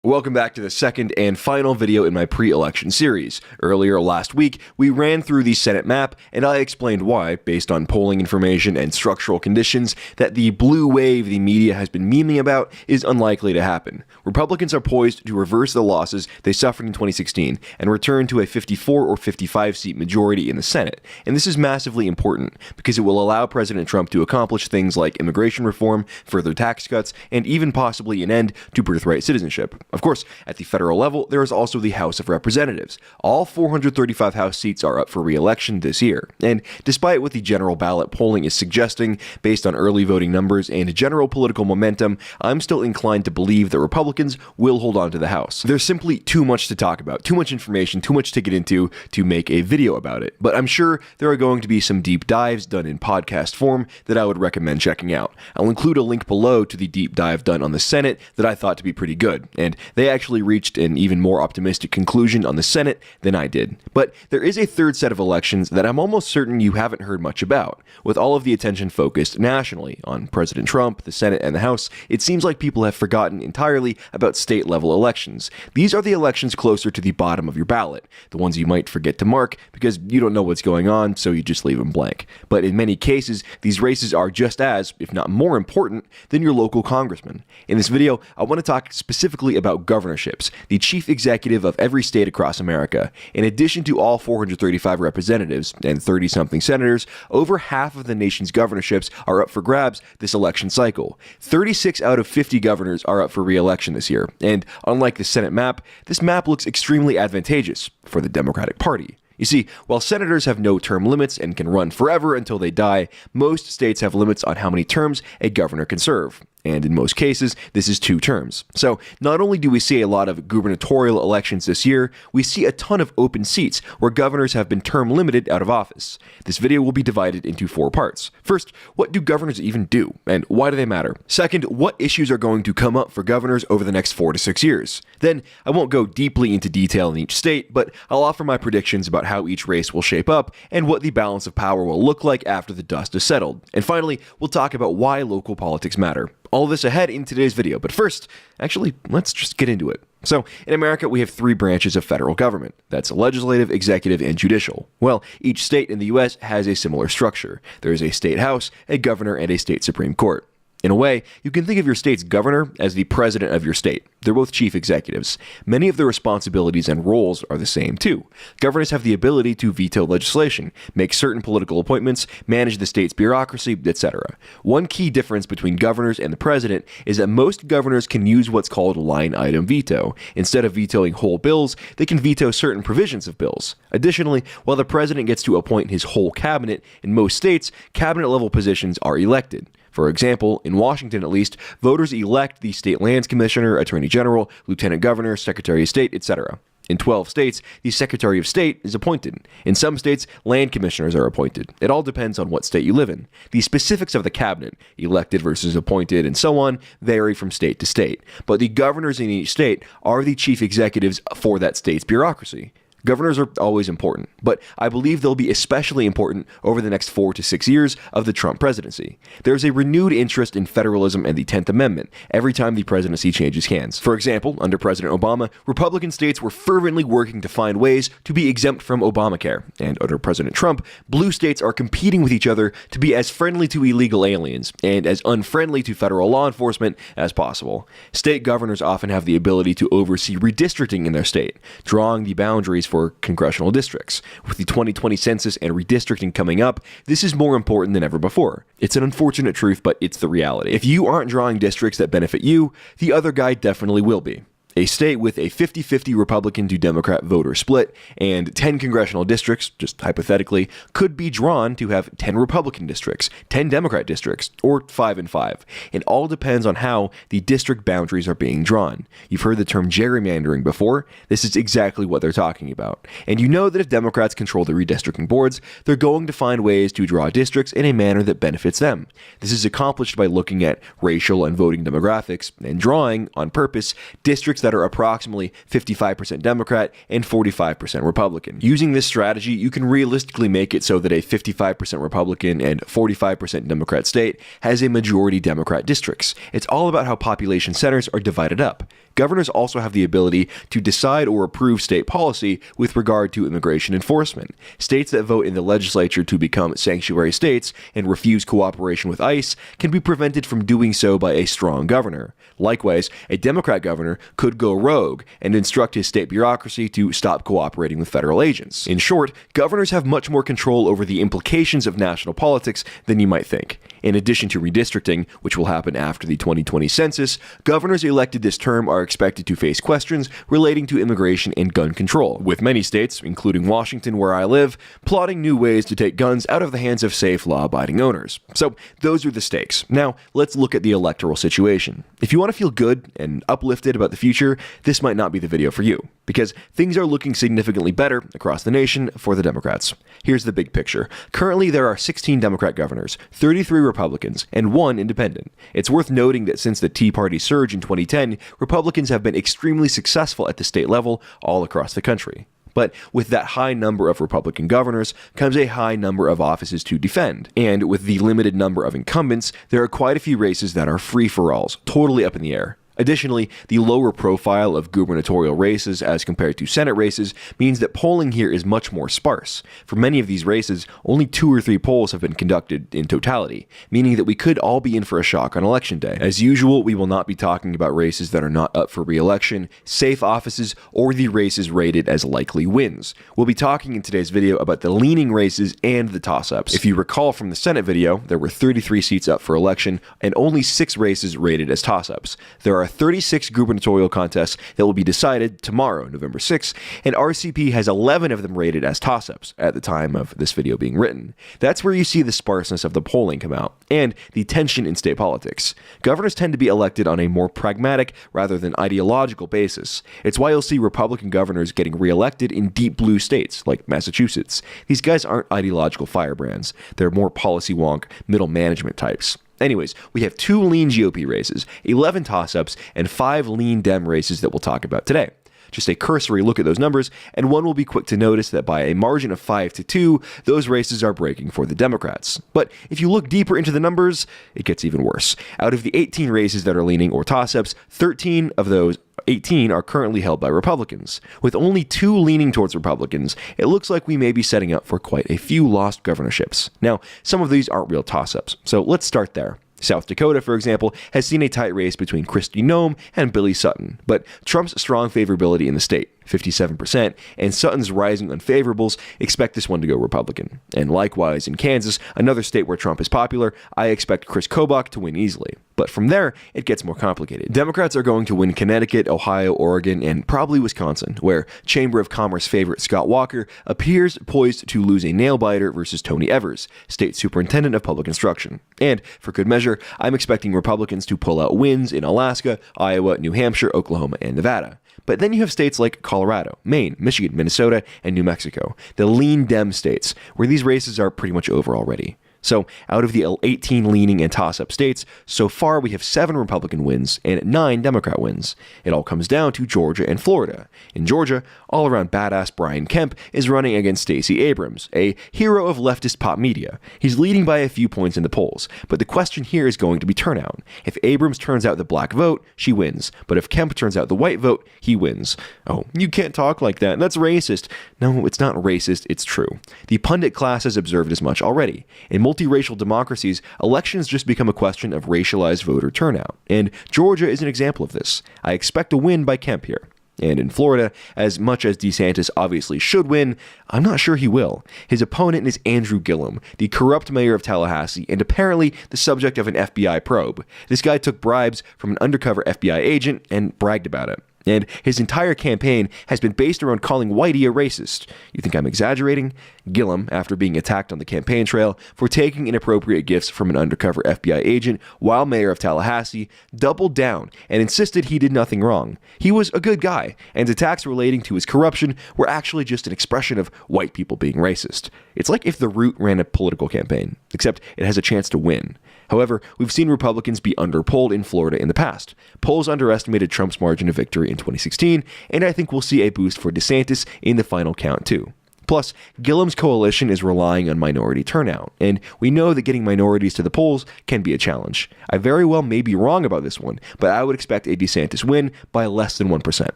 Welcome back to the second and final video in my pre-election series. Earlier last week, we ran through the Senate map, and I explained why, based on polling information and structural conditions, that the blue wave the media has been memeing about is unlikely to happen. Republicans are poised to reverse the losses they suffered in 2016 and return to a 54 or 55 seat majority in the Senate. And this is massively important because it will allow President Trump to accomplish things like immigration reform, further tax cuts, and even possibly an end to birthright citizenship. Of course, at the federal level, there is also the House of Representatives. All 435 House seats are up for re-election this year. And despite what the general ballot polling is suggesting, based on early voting numbers and general political momentum, I'm still inclined to believe that Republicans will hold on to the House. There's simply too much to talk about, too much information, too much to get into to make a video about it. But I'm sure there are going to be some deep dives done in podcast form that I would recommend checking out. I'll include a link below to the deep dive done on the Senate that I thought to be pretty good. And they actually reached an even more optimistic conclusion on the Senate than I did. But there is a third set of elections that I'm almost certain you haven't heard much about. With all of the attention focused nationally on President Trump, the Senate, and the House, it seems like people have forgotten entirely about state-level elections. These are the elections closer to the bottom of your ballot, the ones you might forget to mark because you don't know what's going on, so you just leave them blank. But in many cases, these races are just as, if not more important, than your local congressman. In this video, I want to talk specifically about governorships, the chief executive of every state across America. In addition to all 435 representatives and 30-something senators, over half of the nation's governorships are up for grabs this election cycle. 36 out of 50 governors are up for re-election this year, and unlike the Senate map, this map looks extremely advantageous for the Democratic Party. You see, while senators have no term limits and can run forever until they die, most states have limits on how many terms a governor can serve. And in most cases, this is 2 terms. So not only do we see a lot of gubernatorial elections this year, we see a ton of open seats where governors have been term limited out of office. This video will be divided into 4 parts. First, what do governors even do, and why do they matter? Second, what issues are going to come up for governors over the next 4 to 6 years? Then, I won't go deeply into detail in each state, but I'll offer my predictions about how each race will shape up and what the balance of power will look like after the dust is settled. And finally, we'll talk about why local politics matter. All of this ahead in today's video, but first, actually, let's just get into it. So, in America, we have 3 branches of federal government. That's legislative, executive, and judicial. Well, each state in the U.S. has a similar structure. There is a state house, a governor, and a state Supreme Court. In a way, you can think of your state's governor as the president of your state. They're both chief executives. Many of their responsibilities and roles are the same, too. Governors have the ability to veto legislation, make certain political appointments, manage the state's bureaucracy, etc. One key difference between governors and the president is that most governors can use what's called line item veto. Instead of vetoing whole bills, they can veto certain provisions of bills. Additionally, while the president gets to appoint his whole cabinet, in most states, cabinet-level positions are elected. For example, in Washington at least, voters elect the state lands commissioner, attorney general, lieutenant governor, secretary of state, etc. In 12 states, the Secretary of State is appointed. In some states, land commissioners are appointed. It all depends on what state you live in. The specifics of the cabinet, elected versus appointed and so on, vary from state to state. But the governors in each state are the chief executives for that state's bureaucracy. Governors are always important, but I believe they'll be especially important over the next 4 to 6 years of the Trump presidency. There's a renewed interest in federalism and the 10th Amendment every time the presidency changes hands. For example, under President Obama, Republican states were fervently working to find ways to be exempt from Obamacare. And under President Trump, blue states are competing with each other to be as friendly to illegal aliens and as unfriendly to federal law enforcement as possible. State governors often have the ability to oversee redistricting in their state, drawing the boundaries for congressional districts. With the 2020 census and redistricting coming up, this is more important than ever before. It's an unfortunate truth, but it's the reality. If you aren't drawing districts that benefit you, the other guy definitely will be. A state with a 50-50 Republican to Democrat voter split and 10 congressional districts, just hypothetically, could be drawn to have 10 Republican districts, 10 Democrat districts, or 5 and 5. It all depends on how the district boundaries are being drawn. You've heard the term gerrymandering before. This is exactly what they're talking about. And you know that if Democrats control the redistricting boards, they're going to find ways to draw districts in a manner that benefits them. This is accomplished by looking at racial and voting demographics and drawing, on purpose, districts that are approximately 55% Democrat and 45% Republican. Using this strategy, you can realistically make it so that a 55% Republican and 45% Democrat state has a majority Democrat districts. It's all about how population centers are divided up. Governors also have the ability to decide or approve state policy with regard to immigration enforcement. States that vote in the legislature to become sanctuary states and refuse cooperation with ICE can be prevented from doing so by a strong governor. Likewise, a Democrat governor could go rogue and instruct his state bureaucracy to stop cooperating with federal agents. In short, governors have much more control over the implications of national politics than you might think. In addition to redistricting, which will happen after the 2020 census, governors elected this term are expected to face questions relating to immigration and gun control, with many states, including Washington where I live, plotting new ways to take guns out of the hands of safe, law-abiding owners. So those are the stakes. Now, let's look at the electoral situation. If you want to feel good and uplifted about the future, this might not be the video for you, because things are looking significantly better across the nation for the Democrats. Here's the big picture. Currently, there are 16 Democrat governors, 33 Republicans, and 1 independent. It's worth noting that since the Tea Party surge in 2010, Republicans have been extremely successful at the state level all across the country. But with that high number of Republican governors comes a high number of offices to defend. And with the limited number of incumbents, there are quite a few races that are free-for-alls, totally up in the air. Additionally, the lower profile of gubernatorial races as compared to Senate races means that polling here is much more sparse. For many of these races, only 2 or 3 polls have been conducted in totality, meaning that we could all be in for a shock on election day. As usual, we will not be talking about races that are not up for re-election, safe offices, or the races rated as likely wins. We'll be talking in today's video about the leaning races and the toss-ups. If you recall from the Senate video, there were 33 seats up for election and only 6 races rated as toss-ups. There are 36 gubernatorial contests that will be decided tomorrow, November 6th, and RCP has 11 of them rated as toss-ups at the time of this video being written. That's where you see the sparseness of the polling come out, and the tension in state politics. Governors tend to be elected on a more pragmatic rather than ideological basis. It's why you'll see Republican governors getting re-elected in deep blue states, like Massachusetts. These guys aren't ideological firebrands. They're more policy wonk, middle management types. Anyways, we have 2 lean GOP races, 11 toss-ups, and 5 lean Dem races that we'll talk about today. Just a cursory look at those numbers, and one will be quick to notice that by a margin of 5-2, those races are breaking for the Democrats. But if you look deeper into the numbers, it gets even worse. Out of the 18 races that are leaning or toss-ups, 13 of those 18 are currently held by Republicans. With only 2 leaning towards Republicans, it looks like we may be setting up for quite a few lost governorships. Now, some of these aren't real toss-ups, so let's start there. South Dakota, for example, has seen a tight race between Kristi Noem and Billy Sutton, but Trump's strong favorability in the state, 57%, and Sutton's rising unfavorables expect this one to go Republican. And likewise, in Kansas, another state where Trump is popular, I expect Chris Kobach to win easily. But from there, it gets more complicated. Democrats are going to win Connecticut, Ohio, Oregon, and probably Wisconsin, where Chamber of Commerce favorite Scott Walker appears poised to lose a nail-biter versus Tony Evers, state superintendent of public instruction. And, for good measure, I'm expecting Republicans to pull out wins in Alaska, Iowa, New Hampshire, Oklahoma, and Nevada. But then you have states like Colorado, Maine, Michigan, Minnesota, and New Mexico, the lean Dem states, where these races are pretty much over already. So out of the 18 leaning and toss-up states, so far we have 7 Republican wins and 9 Democrat wins. It all comes down to Georgia and Florida. In Georgia, all-around badass Brian Kemp is running against Stacey Abrams, a hero of leftist pop media. He's leading by a few points in the polls, but the question here is going to be turnout. If Abrams turns out the black vote, she wins. But if Kemp turns out the white vote, he wins. Oh, you can't talk like that. That's racist. No, it's not racist. It's true. The pundit class has observed as much already. In multiracial democracies, elections just become a question of racialized voter turnout. And Georgia is an example of this. I expect a win by Kemp here. And in Florida, as much as DeSantis obviously should win, I'm not sure he will. His opponent is Andrew Gillum, the corrupt mayor of Tallahassee and apparently the subject of an FBI probe. This guy took bribes from an undercover FBI agent and bragged about it. And his entire campaign has been based around calling Whitey a racist. You think I'm exaggerating? Gillum, after being attacked on the campaign trail for taking inappropriate gifts from an undercover FBI agent while mayor of Tallahassee, doubled down and insisted he did nothing wrong. He was a good guy, and attacks relating to his corruption were actually just an expression of white people being racist. It's like if The Root ran a political campaign, except it has a chance to win. However, we've seen Republicans be underpolled in Florida in the past. Polls underestimated Trump's margin of victory in 2016, and I think we'll see a boost for DeSantis in the final count too. Plus, Gillam's coalition is relying on minority turnout, and we know that getting minorities to the polls can be a challenge. I very well may be wrong about this one, but I would expect a DeSantis win by less than 1%.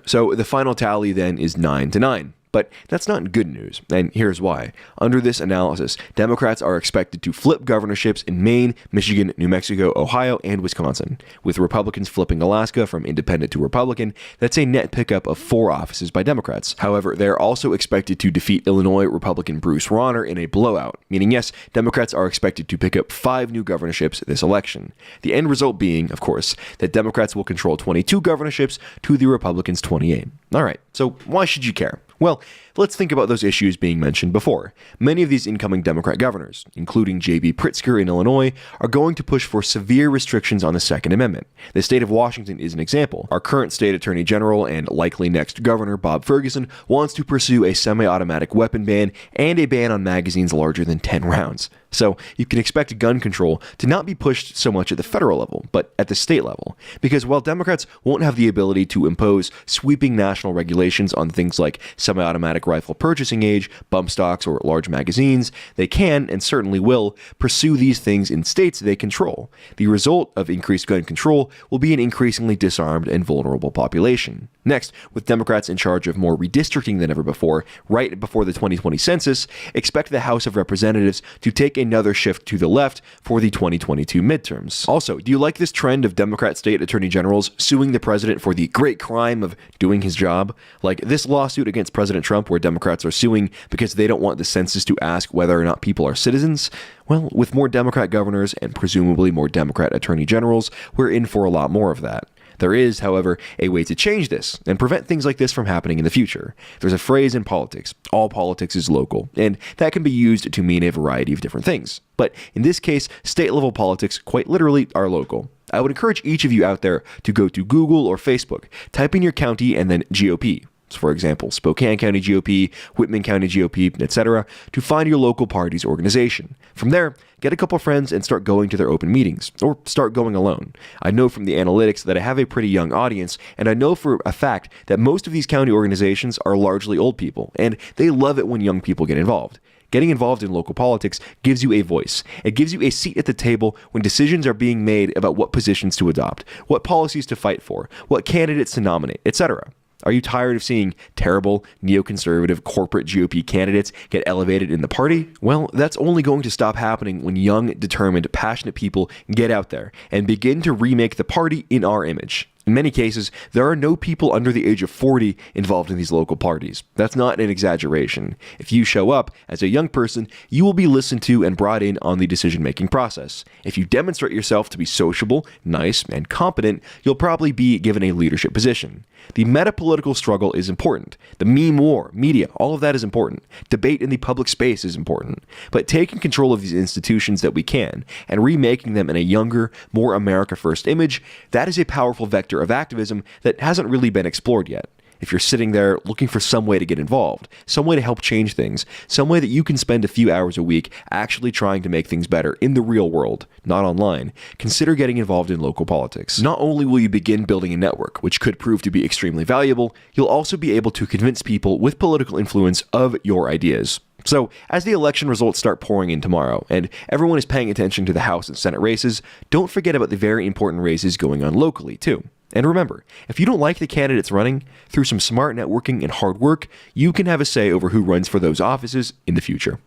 So the final tally then is 9-9. But that's not good news, and here's why. Under this analysis, Democrats are expected to flip governorships in Maine, Michigan, New Mexico, Ohio, and Wisconsin. With Republicans flipping Alaska from independent to Republican, that's a net pickup of 4 offices by Democrats. However, they're also expected to defeat Illinois Republican Bruce Rauner in a blowout, meaning yes, Democrats are expected to pick up 5 new governorships this election. The end result being, of course, that Democrats will control 22 governorships to the Republicans' 28. All right, so why should you care? Well, let's think about those issues being mentioned before. Many of these incoming Democrat governors, including J.B. Pritzker in Illinois, are going to push for severe restrictions on the Second Amendment. The state of Washington is an example. Our current state attorney general and likely next governor, Bob Ferguson, wants to pursue a semi-automatic weapon ban and a ban on magazines larger than 10 rounds. So you can expect gun control to not be pushed so much at the federal level, but at the state level. Because while Democrats won't have the ability to impose sweeping national regulations on things like semi-automatic rifle purchasing age, bump stocks, or large magazines, they can, and certainly will, pursue these things in states they control. The result of increased gun control will be an increasingly disarmed and vulnerable population. Next, with Democrats in charge of more redistricting than ever before, right before the 2020 census, expect the House of Representatives to take another shift to the left for the 2022 midterms. Also, do you like this trend of Democrat state attorney generals suing the president for the great crime of doing his job? Like this lawsuit against President Trump where Democrats are suing because they don't want the census to ask whether or not people are citizens? Well, with more Democrat governors and presumably more Democrat attorney generals, we're in for a lot more of that. There is, however, a way to change this and prevent things like this from happening in the future. There's a phrase in politics, all politics is local, and that can be used to mean a variety of different things. But in this case, state-level politics quite literally are local. I would encourage each of you out there to go to Google or Facebook, type in your county and then GOP. For example, Spokane County GOP, Whitman County GOP, etc., to find your local party's organization. From there, get a couple friends and start going to their open meetings, or start going alone. I know from the analytics that I have a pretty young audience, and I know for a fact that most of these county organizations are largely old people, and they love it when young people get involved. Getting involved in local politics gives you a voice. It gives you a seat at the table when decisions are being made about what positions to adopt, what policies to fight for, what candidates to nominate, etc. Are you tired of seeing terrible, neoconservative corporate GOP candidates get elevated in the party? Well, that's only going to stop happening when young, determined, passionate people get out there and begin to remake the party in our image. In many cases, there are no people under the age of 40 involved in these local parties. That's not an exaggeration. If you show up as a young person, you will be listened to and brought in on the decision-making process. If you demonstrate yourself to be sociable, nice, and competent, you'll probably be given a leadership position. The meta-political struggle is important. The meme war, media, all of that is important. Debate in the public space is important. But taking control of these institutions that we can and remaking them in a younger, more America-first image, that is a powerful vector of activism that hasn't really been explored yet. If you're sitting there looking for some way to get involved, some way to help change things, some way that you can spend a few hours a week actually trying to make things better in the real world, not online, consider getting involved in local politics. Not only will you begin building a network, which could prove to be extremely valuable, you'll also be able to convince people with political influence of your ideas. So, as the election results start pouring in tomorrow, and everyone is paying attention to the House and Senate races, don't forget about the very important races going on locally, too. And remember, if you don't like the candidates running, through some smart networking and hard work, you can have a say over who runs for those offices in the future.